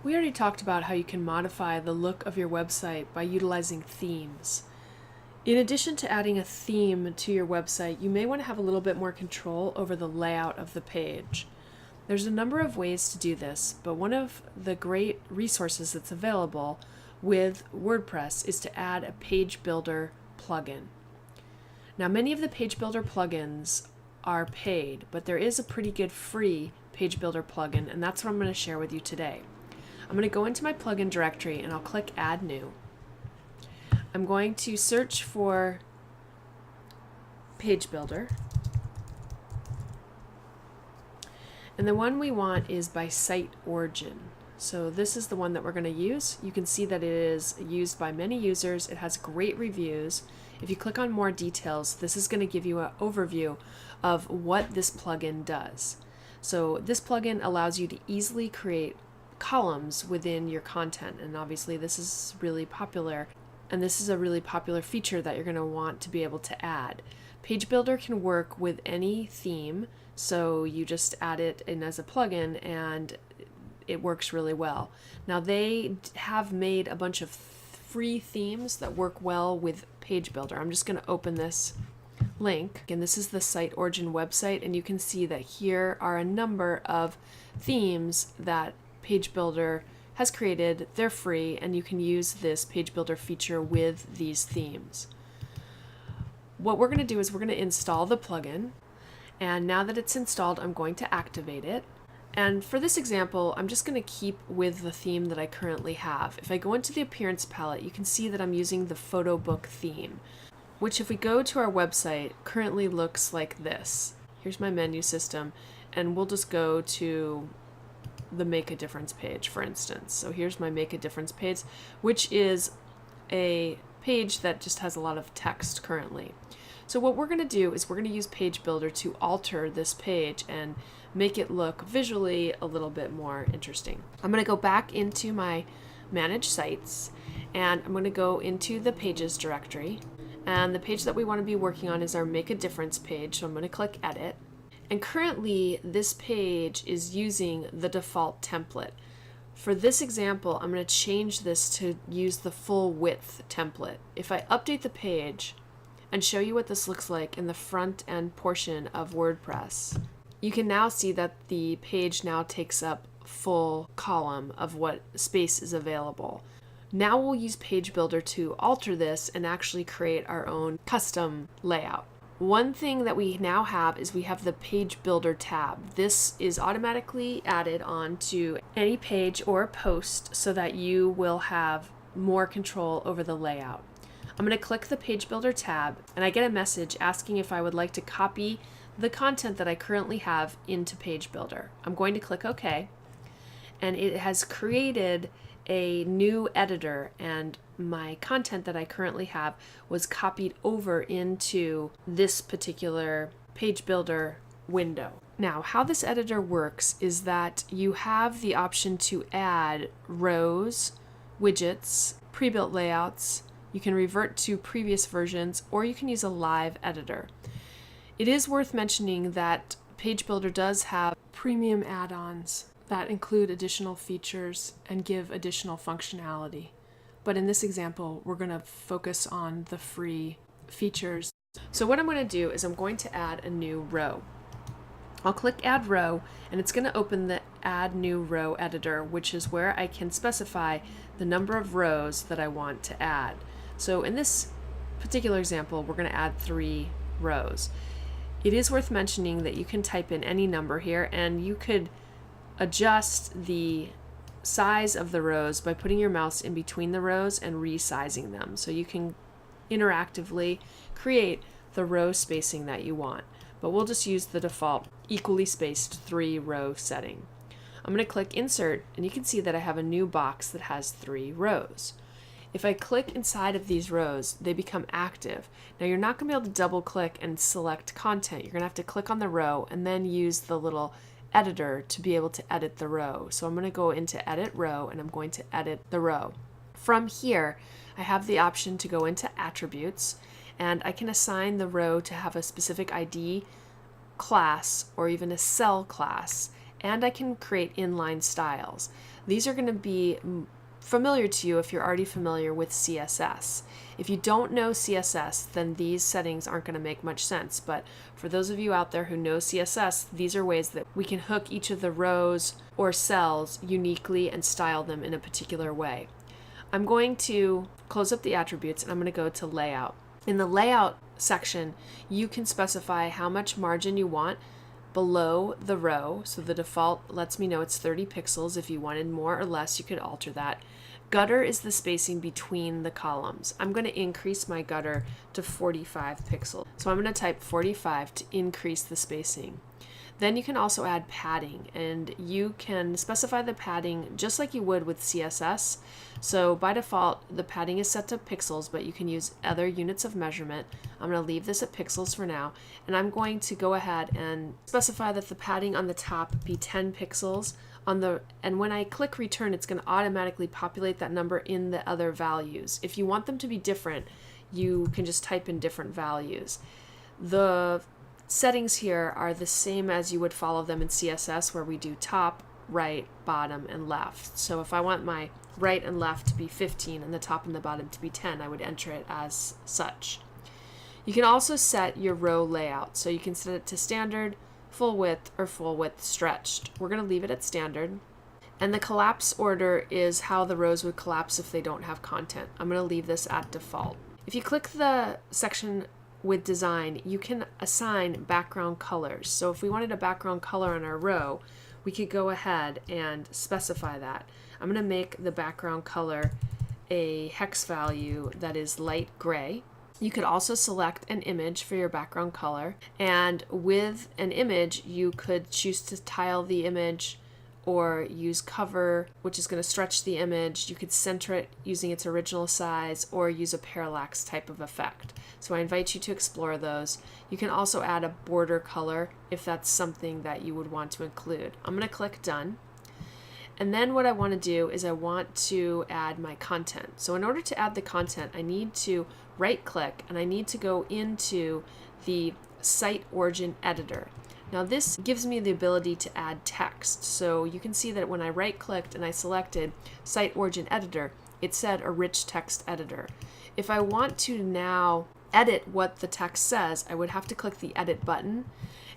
We already talked about how you can modify the look of your website by utilizing themes. In addition to adding a theme to your website, you may want to have a little bit more control over the layout of the page. There's a number of ways to do this, but one of the great resources that's available with WordPress is to add a page builder plugin. Now, many of the page builder plugins are paid, but there is a pretty good free page builder plugin, and that's what I'm going to share with you today. I'm going to go into my plugin directory and I'll click Add New. I'm going to search for Page Builder. And the one we want is by site origin. So this is the one that we're going to use. You can see that it is used by many users. It has great reviews. If you click on more details, this is going to give you an overview of what this plugin does. So this plugin allows you to easily create columns within your content, and obviously this is really popular, and this is a really popular feature that you're going to want to be able to add. Page Builder can work with any theme, so you just add it in as a plugin and it works really well. Now, they have made a bunch of free themes that work well with Page Builder. I'm just going to open this link, and this is the site origin website, and you can see that here are a number of themes that Page Builder has created. They're free, and you can use this Page Builder feature with these themes. What we're going to do is we're going to install the plugin, and now that it's installed, I'm going to activate it. And for this example, I'm just going to keep with the theme that I currently have. If I go into the appearance palette, you can see that I'm using the photo book theme, which if we go to our website, currently looks like this. Here's my menu system, and we'll just go to the Make a Difference page, for instance. So here's my Make a Difference page, which is a page that just has a lot of text currently. So what we're going to do is we're going to use Page Builder to alter this page and make it look visually a little bit more interesting. I'm going to go back into my Manage Sites, and I'm going to go into the Pages directory, and the page that we want to be working on is our Make a Difference page, so I'm going to click Edit. And currently, this page is using the default template. For this example, I'm going to change this to use the full width template. If I update the page and show you what this looks like in the front end portion of WordPress, you can now see that the page now takes up full column of what space is available. Now we'll use Page Builder to alter this and actually create our own custom layout. One thing that we now have is we have the Page Builder tab. This is automatically added onto any page or post so that you will have more control over the layout. I'm going to click the Page Builder tab, and I get a message asking if I would like to copy the content that I currently have into Page Builder. I'm going to click OK, and it has created a new editor, and my content that I currently have was copied over into this particular Page Builder window. Now, how this editor works is that you have the option to add rows, widgets, pre-built layouts. You can revert to previous versions, or you can use a live editor. It is worth mentioning that Page Builder does have premium add-ons that include additional features and give additional functionality. But in this example, we're going to focus on the free features. So what I'm going to do is I'm going to add a new row. I'll click Add Row, and it's going to open the Add New Row editor, which is where I can specify the number of rows that I want to add. So in this particular example, we're going to add 3 rows. It is worth mentioning that you can type in any number here, and you could adjust the size of the rows by putting your mouse in between the rows and resizing them. So you can interactively create the row spacing that you want. But we'll just use the default equally spaced 3-row setting. I'm going to click Insert, and you can see that I have a new box that has 3 rows. If I click inside of these rows, they become active. Now, you're not going to be able to double click and select content. You're going to have to click on the row and then use the little editor to be able to edit the row. So I'm going to go into Edit Row, and I'm going to edit the row. From here, I have the option to go into Attributes, and I can assign the row to have a specific ID class or even a cell class, and I can create inline styles. These are going to be familiar to you if you're already familiar with CSS. If you don't know CSS, then these settings aren't going to make much sense. But for those of you out there who know CSS, these are ways that we can hook each of the rows or cells uniquely and style them in a particular way. I'm going to close up the attributes and I'm going to go to layout. In the layout section, you can specify how much margin you want below the row. So the default lets me know it's 30 pixels. If you wanted more or less, you could alter that. Gutter is the spacing between the columns. I'm going to increase my gutter to 45 pixels. So I'm going to type 45 to increase the spacing. Then you can also add padding, and you can specify the padding just like you would with CSS. So by default, the padding is set to pixels, but you can use other units of measurement. I'm going to leave this at pixels for now, and I'm going to go ahead and specify that the padding on the top be 10 pixels. And when I click return, it's going to automatically populate that number in the other values. If you want them to be different, you can just type in different values. The settings here are the same as you would follow them in CSS, where we do top, right, bottom, and left. So if I want my right and left to be 15 and the top and the bottom to be 10, I would enter it as such. You can also set your row layout. So you can set it to standard, full width, or full width stretched. We're going to leave it at standard. And the collapse order is how the rows would collapse if they don't have content. I'm going to leave this at default. If you click the section with design, you can assign background colors. So if we wanted a background color on our row, we could go ahead and specify that. I'm going to make the background color a hex value that is light gray. You could also select an image for your background color, and with an image you could choose to tile the image or use cover, which is going to stretch the image. You could center it using its original size or use a parallax type of effect. So I invite you to explore those. You can also add a border color if that's something that you would want to include. I'm going to click done. And then what I want to do is I want to add my content. So in order to add the content, I need to right click and I need to go into the site origin editor. Now this gives me the ability to add text. So you can see that when I right clicked and I selected Site Origin Editor, it said a rich text editor. If I want to now edit what the text says, I would have to click the edit button,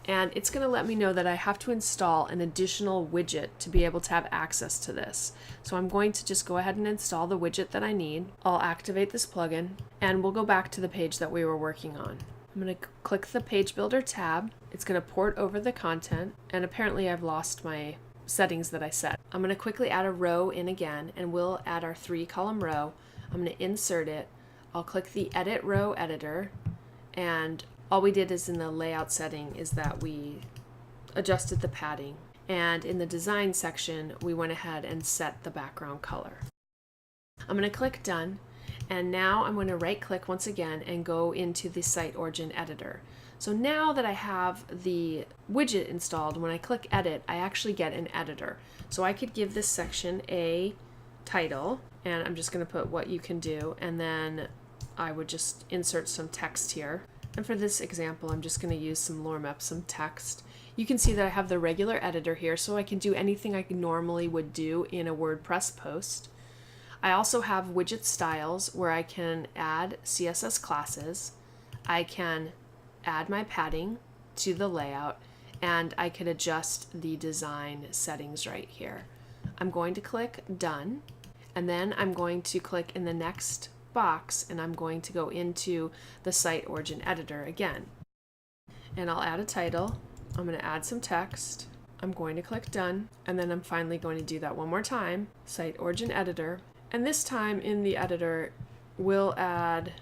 and it's going to let me know that I have to install an additional widget to be able to have access to this. So I'm going to just go ahead and install the widget that I need. I'll activate this plugin and we'll go back to the page that we were working on. I'm going to click the Page Builder tab. It's going to port over the content, and apparently I've lost my settings that I set. I'm going to quickly add a row in again, and we'll add our 3-column row. I'm going to insert it. I'll click the Edit Row Editor, and all we did is in the layout setting is that we adjusted the padding, and in the design section we went ahead and set the background color. I'm going to click Done. And now I'm going to right click once again and go into the Site Origin Editor. So now that I have the widget installed, when I click edit, I actually get an editor. So I could give this section a title, and I'm just going to put what you can do, and then I would just insert some text here. And for this example, I'm just going to use some lorem ipsum text. You can see that I have the regular editor here, so I can do anything I normally would do in a WordPress post. I also have widget styles where I can add CSS classes, I can add my padding to the layout, and I can adjust the design settings right here. I'm going to click Done, and then I'm going to click in the next box, and I'm going to go into the Site Origin Editor again. And I'll add a title, I'm going to add some text, I'm going to click Done, and then I'm finally going to do that one more time, Site Origin Editor. And this time in the editor, we'll add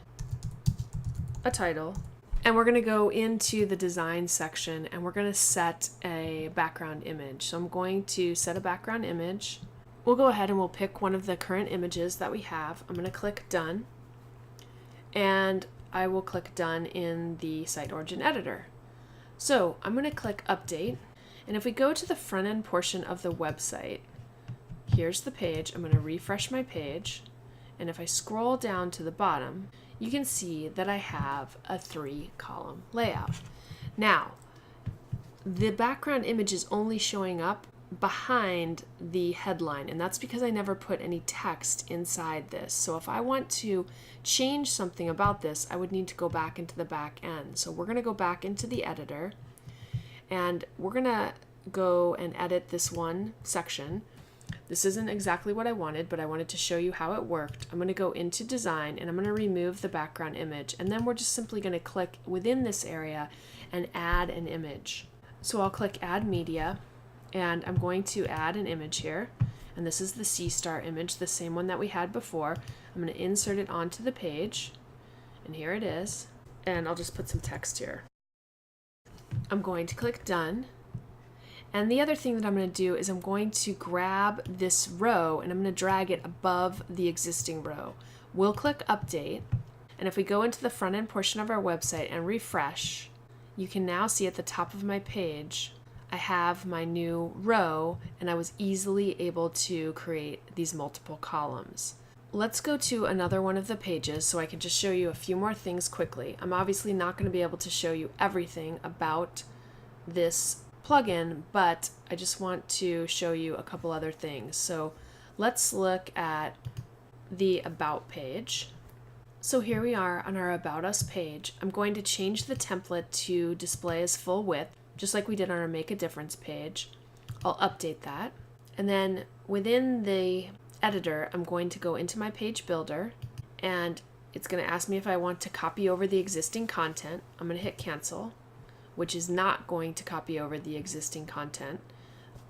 a title, and we're going to go into the design section and we're going to set a background image. So I'm going to set a background image. We'll go ahead and we'll pick one of the current images that we have. I'm going to click Done, and I will click Done in the Site Origin Editor. So I'm going to click Update, and if we go to the front end portion of the website, here's the page. I'm going to refresh my page, and if I scroll down to the bottom, you can see that I have a 3-column layout. Now, the background image is only showing up behind the headline, and that's because I never put any text inside this. So if I want to change something about this, I would need to go back into the back end. So we're going to go back into the editor, and we're going to go and edit this one section. This isn't exactly what I wanted, but I wanted to show you how it worked. I'm going to go into design, and I'm going to remove the background image, and then we're just simply going to click within this area and add an image. So I'll click add media, and I'm going to add an image here, and this is the C star image, the same one that we had before. I'm going to insert it onto the page, and here it is, and I'll just put some text here. I'm going to click done, and the other thing that I'm going to do is I'm going to grab this row and I'm going to drag it above the existing row. We'll click update, and if we go into the front end portion of our website and refresh, you can now see at the top of my page I have my new row, and I was easily able to create these multiple columns. Let's go to another one of the pages so I can just show you a few more things quickly. I'm obviously not going to be able to show you everything about this plugin, but I just want to show you a couple other things. So let's look at the About page. So here we are on our About Us page. I'm going to change the template to display as full width, just like we did on our Make a Difference page. I'll update that. And then within the editor, I'm going to go into my page builder, and it's going to ask me if I want to copy over the existing content. I'm going to hit cancel, which is not going to copy over the existing content.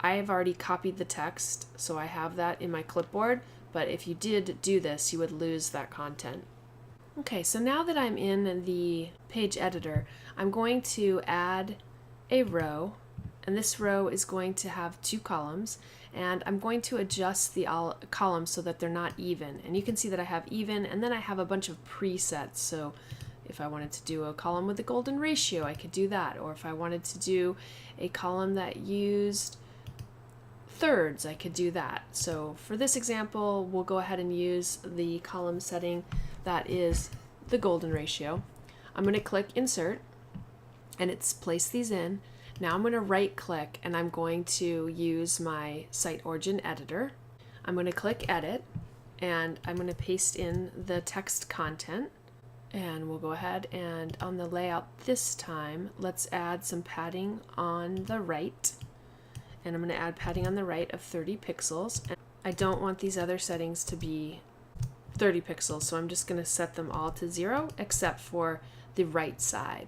I have already copied the text, so I have that in my clipboard, but if you did do this, you would lose that content. Okay, so now that I'm in the page editor, I'm going to add a row, and this row is going to have 2 columns, and I'm going to adjust the columns so that they're not even. And you can see that I have even, and then I have a bunch of presets. So if I wanted to do a column with a golden ratio, I could do that. Or if I wanted to do a column that used thirds, I could do that. So for this example, we'll go ahead and use the column setting that is the golden ratio. I'm going to click insert, and it's placed these in. Now I'm going to right click, and I'm going to use my site origin editor. I'm going to click edit, and I'm going to paste in the text content. And we'll go ahead and on the layout this time, let's add some padding on the right. And I'm going to add padding on the right of 30 pixels. And I don't want these other settings to be 30 pixels, so I'm just going to set them all to 0 except for the right side.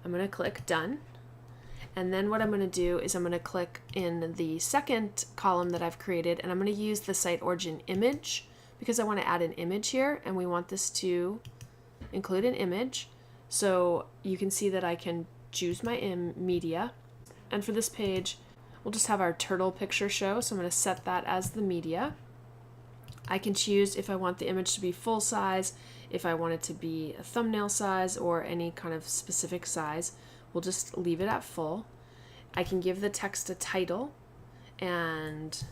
I'm going to click done. And then what I'm going to do is I'm going to click in the second column that I've created, and I'm going to use the site origin image because I want to add an image here, and we want this to include an image. So you can see that I can choose my media, and for this page we'll just have our turtle picture show, so I'm going to set that as the media. I can choose if I want the image to be full size, if I want it to be a thumbnail size, or any kind of specific size. We'll just leave it at full. I can give the text a title, and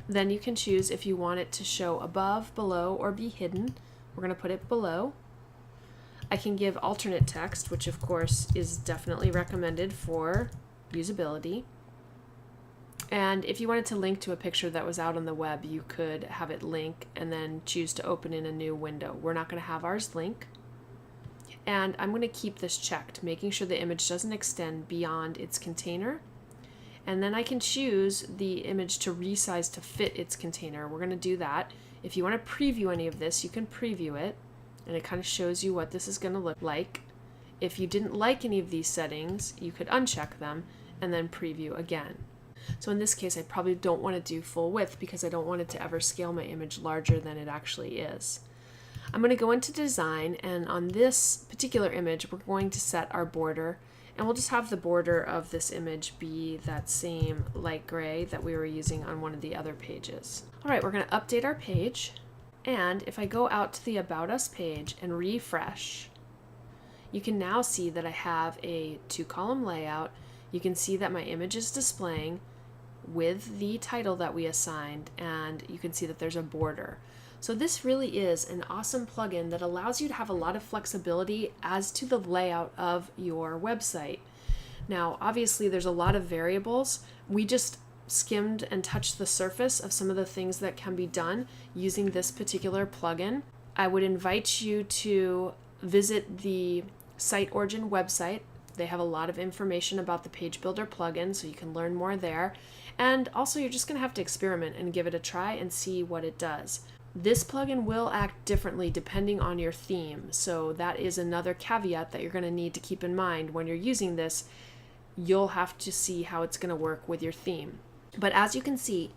then you can choose if you want it to show above, below, or be hidden. We're going to put it below. I can give alternate text, which of course is definitely recommended for usability. And if you wanted to link to a picture that was out on the web, you could have it link and then choose to open in a new window. We're not going to have ours link. And I'm going to keep this checked, making sure the image doesn't extend beyond its container. And then I can choose the image to resize to fit its container. We're going to do that. If you want to preview any of this, you can preview it, and it kind of shows you what this is going to look like. If you didn't like any of these settings, you could uncheck them and then preview again. So in this case, I probably don't want to do full width because I don't want it to ever scale my image larger than it actually is. I'm going to go into design, and on this particular image, we're going to set our border, and we'll just have the border of this image be that same light gray that we were using on one of the other pages. All right, we're going to update our page, and if I go out to the About Us page and refresh, you can now see that I have a 2-column layout. You can see that my image is displaying with the title that we assigned, and you can see that there's a border. So this really is an awesome plugin that allows you to have a lot of flexibility as to the layout of your website. Now, obviously there's a lot of variables. We just skimmed and touched the surface of some of the things that can be done using this particular plugin. I would invite you to visit the Site Origin website. They have a lot of information about the Page Builder plugin, so you can learn more there. And also, you're just going to have to experiment and give it a try and see what it does. This plugin will act differently depending on your theme, so that is another caveat that you're going to need to keep in mind when you're using this. You'll have to see how it's going to work with your theme. But as you can see,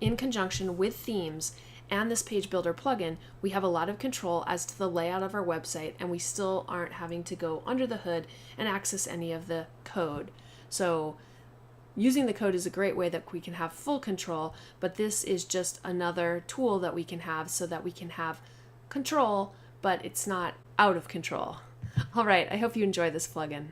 in conjunction with themes and this Page Builder plugin, we have a lot of control as to the layout of our website, and we still aren't having to go under the hood and access any of the code. So using the code is a great way that we can have full control, but this is just another tool that we can have so that we can have control, but it's not out of control. All right, I hope you enjoy this plugin.